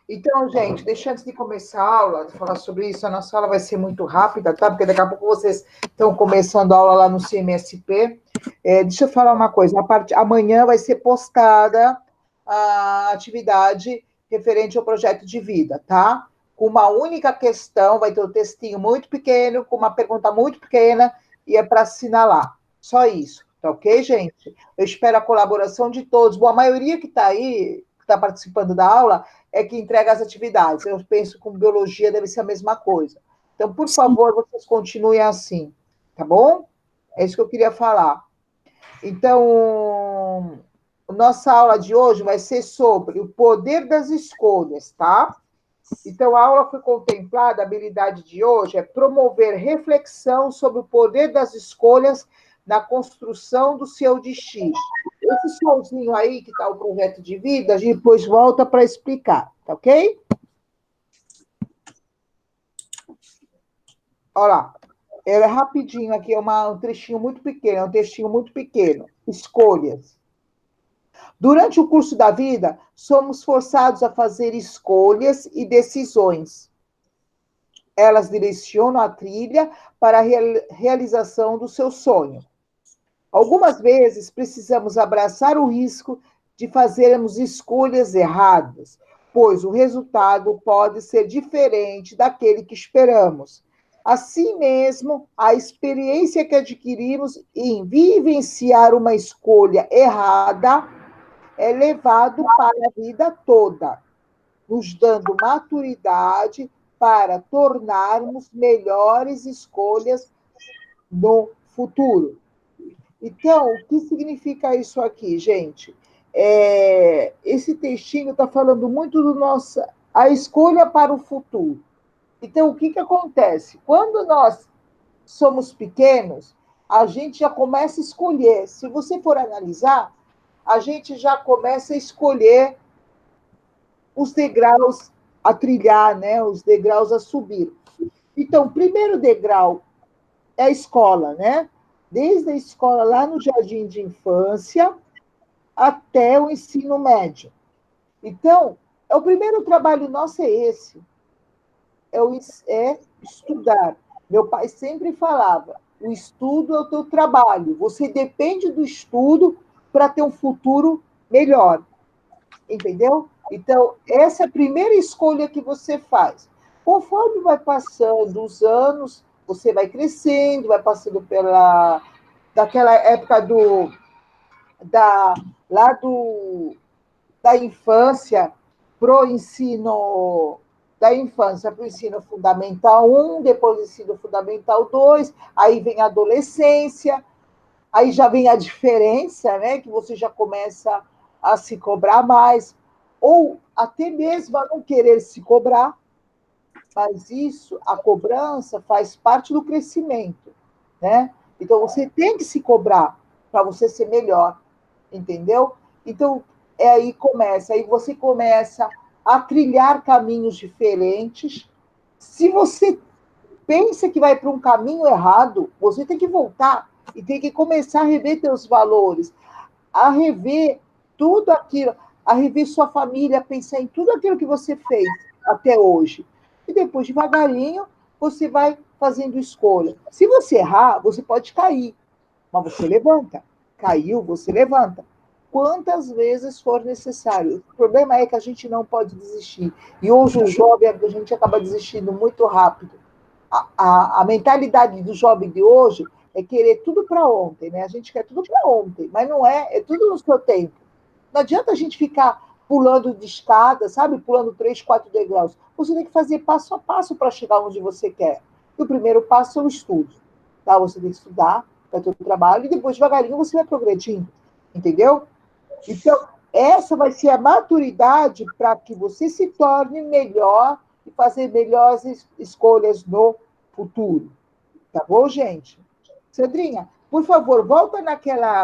Então, gente, deixa antes de começar a aula, de falar sobre isso, a nossa aula vai ser muito rápida, tá? Porque daqui a pouco vocês estão começando a aula lá no CMSP. Deixa eu falar uma coisa, amanhã vai ser postada a atividade referente ao projeto de vida, tá? Com uma única questão, vai ter um textinho muito pequeno, com uma pergunta muito pequena, e é para assinalar. Só isso, tá ok, gente? Eu espero a colaboração de todos. Bom, a maioria que está aí, que está participando da aula, é que entrega as atividades. Eu penso que com biologia deve ser a mesma coisa. Então, por Sim. favor, vocês continuem assim, tá bom? É isso que eu queria falar. Então, nossa aula de hoje vai ser sobre o poder das escolhas, tá? Então, a aula foi contemplada, a habilidade de hoje é promover reflexão sobre o poder das escolhas na construção do seu destino. Esse solzinho aí, que está o projeto de vida, a gente depois volta para explicar, tá ok? Olha lá, é rapidinho aqui, um trechinho muito pequeno, é um textinho muito pequeno. Escolhas. Durante o curso da vida, somos forçados a fazer escolhas e decisões. Elas direcionam a trilha para a realização do seu sonho. Algumas vezes precisamos abraçar o risco de fazermos escolhas erradas, pois o resultado pode ser diferente daquele que esperamos. Assim mesmo, a experiência que adquirimos em vivenciar uma escolha errada é levado para a vida toda, nos dando maturidade para tornarmos melhores escolhas no futuro. Então, o que significa isso aqui, gente? Esse textinho está falando muito do nosso, a escolha para o futuro. Então, o que acontece? Quando nós somos pequenos, a gente já começa a escolher. Se você for analisar, a gente já começa a escolher os degraus a trilhar, né? Os degraus a subir. Então, o primeiro degrau é a escola, né? Desde a escola lá no jardim de infância até o ensino médio. Então, o primeiro trabalho nosso é esse, é estudar. Meu pai sempre falava, o estudo é o teu trabalho, você depende do estudo para ter um futuro melhor, entendeu? Então, essa é a primeira escolha que você faz. Conforme vai passando os anos, você vai crescendo, vai passando daquela época da, lá da infância, para o ensino da infância, para o ensino fundamental 1, depois o ensino fundamental 2, aí vem a adolescência, aí já vem a diferença, né, que você já começa a se cobrar mais, ou até mesmo a não querer se cobrar, mas isso, a cobrança faz parte do crescimento, né? Então você tem que se cobrar para você ser melhor, entendeu? Então aí você começa a trilhar caminhos diferentes. Se você pensa que vai para um caminho errado, você tem que voltar e tem que começar a rever seus valores, a rever tudo aquilo, a rever sua família, a pensar em tudo aquilo que você fez até hoje. E depois, devagarinho, você vai fazendo escolha. Se você errar, você pode cair, mas você levanta. Caiu, você levanta. Quantas vezes for necessário. O problema é que a gente não pode desistir. E hoje o jovem, a gente acaba desistindo muito rápido. A mentalidade do jovem de hoje é querer tudo para ontem, né? A gente quer tudo para ontem, mas não é, é tudo no seu tempo. Não adianta a gente ficar pulando de escada, sabe? Pulando 3, 4 degraus. Você tem que fazer passo a passo para chegar onde você quer. E o primeiro passo é o estudo. Tá? Você tem que estudar para o seu trabalho e depois, devagarinho, você vai progredindo. Entendeu? Então, essa vai ser a maturidade para que você se torne melhor e fazer melhores escolhas no futuro. Tá bom, gente? Sandrinha, por favor, volta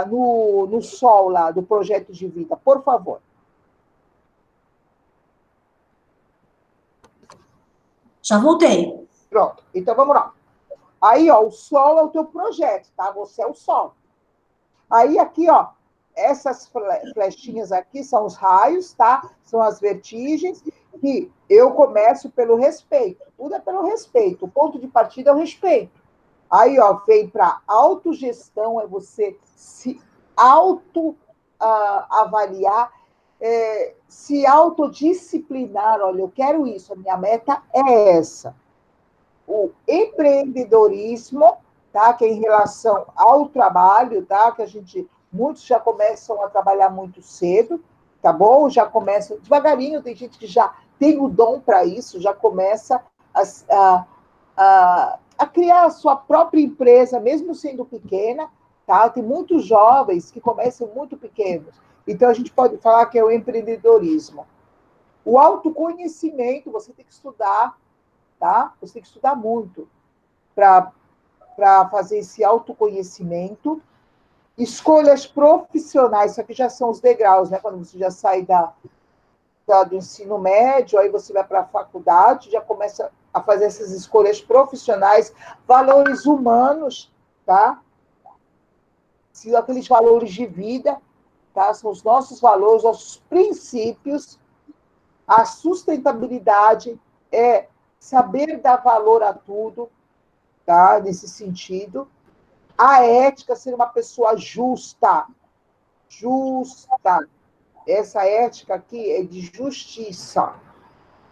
no sol lá do projeto de vida, por favor. Já voltei. Pronto, então vamos lá. Aí, ó, o sol é o teu projeto, tá? Você é o sol. Aí, aqui, ó, essas flechinhas aqui são os raios, tá? São as vertigens, que eu começo pelo respeito. Tudo é pelo respeito. O ponto de partida é o respeito. Aí, ó, vem para autogestão, é você se auto-avaliar, se autodisciplinar. Olha, eu quero isso, a minha meta é essa. O empreendedorismo, tá? Que é em relação ao trabalho, tá? Que muitos já começam a trabalhar muito cedo, tá bom? Já começam devagarinho, tem gente que já tem o dom para isso, já começa a criar a sua própria empresa, mesmo sendo pequena, tá? Tem muitos jovens que começam muito pequenos. Então, a gente pode falar que é o empreendedorismo. O autoconhecimento, você tem que estudar, tá? Você tem que estudar muito para fazer esse autoconhecimento. Escolhas profissionais, isso aqui já são os degraus, né? Quando você já sai do ensino médio, aí você vai para a faculdade, já começa a fazer essas escolhas profissionais, valores humanos, tá? Aqueles valores de vida, tá? São os nossos valores, nossos princípios. A sustentabilidade é saber dar valor a tudo, tá? Nesse sentido. A ética, ser uma pessoa justa. Justa. Essa ética aqui é de justiça.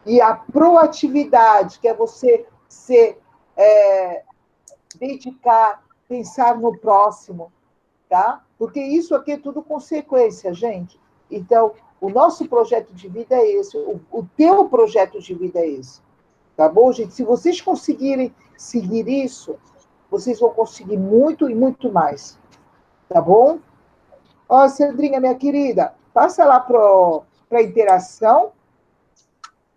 E a proatividade, que é você se dedicar, pensar no próximo, tá? Porque isso aqui é tudo consequência, gente. Então, o nosso projeto de vida é esse, o teu projeto de vida é esse, tá bom, gente? Se vocês conseguirem seguir isso, vocês vão conseguir muito e muito mais, tá bom? Ó, Sandrinha, minha querida, passa lá para a interação.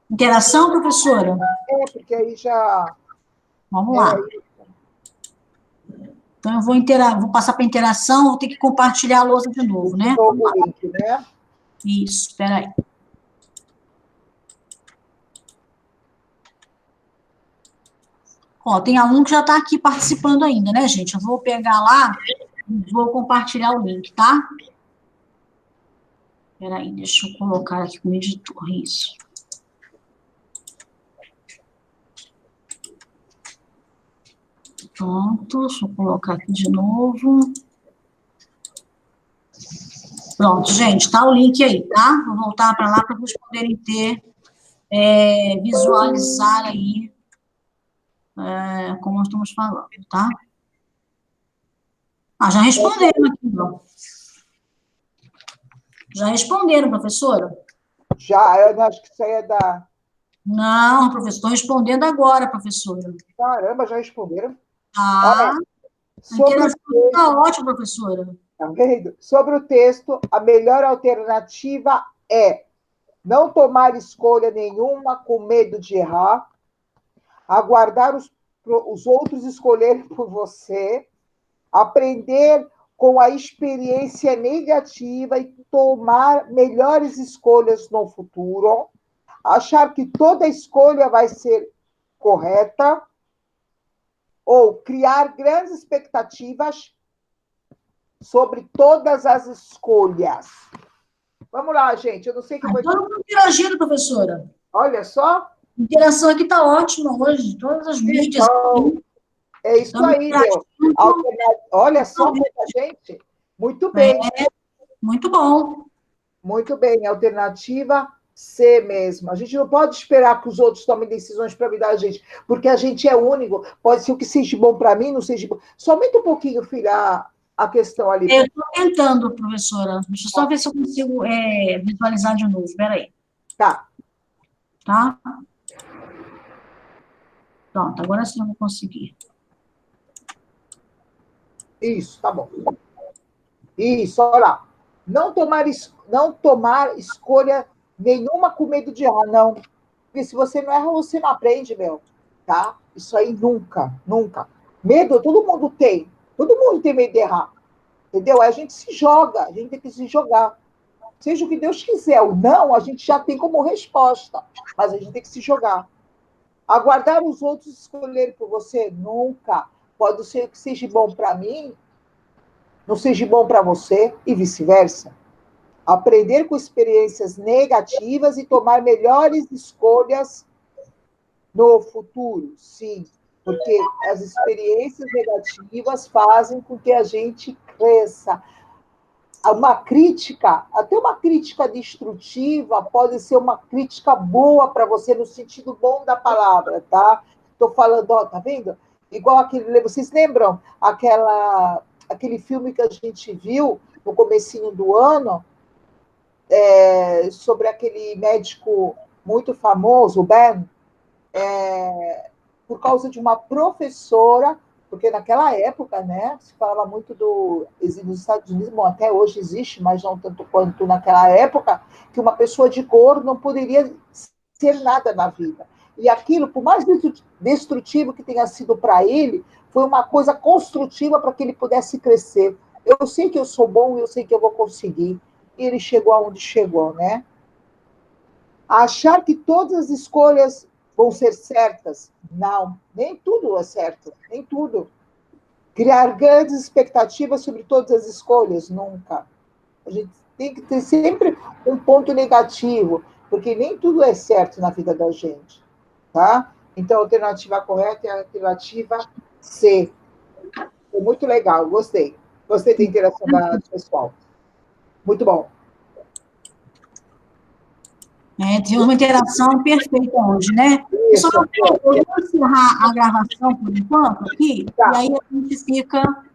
Interação, professora? Porque aí já... Vamos lá. Então, eu vou passar para interação, vou ter que compartilhar a lousa de novo, né? O link, né? Isso, espera aí. Ó, tem aluno que já está aqui participando ainda, né, gente? Eu vou pegar lá e vou compartilhar o link, tá? Espera aí, deixa eu colocar aqui como editor, isso. Pronto, deixa eu colocar aqui de novo. Pronto, gente, tá o link aí, tá? Vou voltar para lá para vocês poderem visualizar aí como nós estamos falando, tá? Ah, já responderam aqui, não. Já responderam, professora? Já, eu acho que isso aí é da... Não, professor, estou respondendo agora, professora. Caramba, já responderam? Ah, Olha, a sobre o interação está texto, ótima, professora. tá vendo? Sobre o texto, a melhor alternativa é não tomar escolha nenhuma com medo de errar, aguardar os outros escolherem por você, aprender com a experiência negativa e tomar melhores escolhas no futuro, achar que toda escolha vai ser correta, ou criar grandes expectativas sobre todas as escolhas. Vamos lá, gente. Eu não sei que eu vou. Todo mundo interagindo, professora. Olha só. A interação aqui está ótima hoje, todas as mídias. Então, é isso Estamos aí, meu. Olha só muita gente. Muito bem. Muito bom. Muito bem. Alternativa C mesmo. A gente não pode esperar que os outros tomem decisões para vida da gente, porque a gente é único. Pode ser o que seja bom para mim, não seja bom. Somente um pouquinho, filha, a questão ali. Eu estou tentando, professora. Deixa eu só ver se eu consigo visualizar de novo. Espera aí. Tá. Tá? Pronto, agora sim eu vou conseguir. Isso, tá bom. Isso, olha lá. Não tomar escolha nenhuma com medo de errar, não. Porque se você não erra, você não aprende, meu. Tá? Isso aí nunca, nunca. Medo, todo mundo tem. Todo mundo tem medo de errar. Entendeu? Aí a gente se joga, a gente tem que se jogar. Seja o que Deus quiser, ou não, a gente já tem como resposta. Mas a gente tem que se jogar. Aguardar os outros escolherem por você? Nunca. Pode ser que seja bom para mim, não seja bom para você, e vice-versa. Aprender com experiências negativas e tomar melhores escolhas no futuro, sim. Porque as experiências negativas fazem com que a gente cresça. Uma crítica, até uma crítica destrutiva, pode ser uma crítica boa para você, no sentido bom da palavra, tá? Estou falando, ó, tá vendo? Igual aquele, vocês lembram aquele filme que a gente viu no comecinho do ano, sobre aquele médico muito famoso, o Ben, por causa de uma professora, porque naquela época, né, se falava muito nos Estados Unidos, bom, até hoje existe, mas não tanto quanto naquela época, que uma pessoa de cor não poderia ser nada na vida. E aquilo, por mais destrutivo que tenha sido para ele, foi uma coisa construtiva para que ele pudesse crescer. Eu sei que eu sou bom, eu sei que eu vou conseguir. E ele chegou aonde chegou, né? Achar que todas as escolhas vão ser certas. Não, nem tudo é certo, nem tudo. Criar grandes expectativas sobre todas as escolhas, nunca. A gente tem que ter sempre um ponto negativo, porque nem tudo é certo na vida da gente, tá? Então, a alternativa correta é a alternativa C. Foi muito legal, gostei. Gostei da interação do pessoal. Muito bom. Tivemos uma interação perfeita hoje, né? Isso. Eu vou encerrar a gravação por enquanto aqui, e aí a gente fica